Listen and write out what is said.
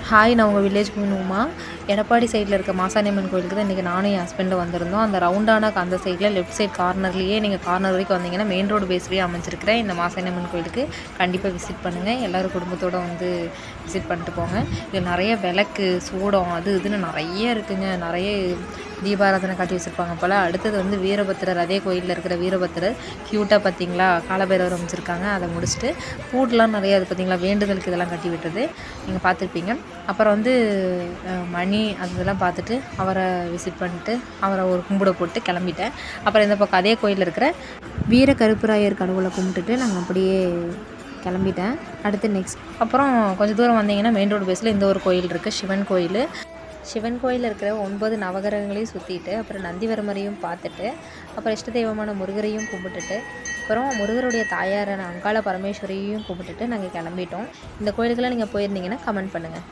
Hi, நான் உங்கள் village queen Uma. Edappadi சைடில் இருக்க மாசாணியம்மன் கோயிலுக்கு தான் இன்றைக்கி நானும் என் ஹஸ்பண்டும் வந்திருந்தோம். அந்த ரவுண்டான அந்த சைடில் லெஃப்ட் சைட் கார்னர்லேயே நீங்கள் கார்னர் வரைக்கும் வந்தீங்கன்னா மெயின் ரோடு பேஸ்லேயே அமைஞ்சிருக்கிற இந்த மாசாணியம்மன் கோயிலுக்கு கண்டிப்பாக விசிட் பண்ணுங்கள். எல்லோரும் குடும்பத்தோடு வந்து விசிட் பண்ணிட்டு போங்க. இது நிறைய விளக்கு, சூடம், அது இதுன்னு நிறைய இருக்குங்க. நிறைய தீபாராதனை காட்டி வச்சுருப்பாங்க போல். அடுத்தது வந்து வீரபத்திரர், அதே கோயிலில் இருக்கிற வீரபத்திரர் க்யூட்டாக பார்த்தீங்களா காலபைரவர் அமைச்சிருக்காங்க. அதை முடிச்சுட்டு பூட்டெலாம் நிறையா அது பார்த்தீங்களா, வேண்டுதலுக்கு இதெல்லாம் கட்டி விட்டது நீங்கள் பார்த்துருப்பீங்க. அப்புறம் வந்து மணி அதெல்லாம் பார்த்துட்டு அவரை விசிட் பண்ணிட்டு அவரை ஒரு கும்பிட போட்டு கிளம்பிட்டேன். அப்புறம் இந்த பக்கம் அதே கோயிலில் இருக்கிற வீர கருப்பராயர் கடவுளை கும்பிட்டுட்டு நாங்கள் அப்படியே கிளம்பிட்டேன். அடுத்து நெக்ஸ்ட் அப்புறம் கொஞ்சம் தூரம் வந்தீங்கன்னா மெயின் ரோடு பேஸில் இந்த ஒரு கோயில் இருக்குது, சிவன் கோயில். சிவன் கோயிலில் இருக்கிற 9 நவகிரகங்களையும் சுற்றிட்டு அப்புறம் நந்திவர்மரையும் பார்த்துட்டு அப்புறம் இஷ்ட தெய்வமான முருகரையும் கும்பிட்டுட்டு அப்புறம் முருகருடைய தாயாரான அங்காள பரமேஸ்வரியையும் கும்பிட்டுட்டு நாங்கள் கிளம்பிட்டோம். இந்த கோயிலுக்கெல்லாம் நீங்கள் போயிருந்தீங்கன்னா கமெண்ட் பண்ணுங்கள்.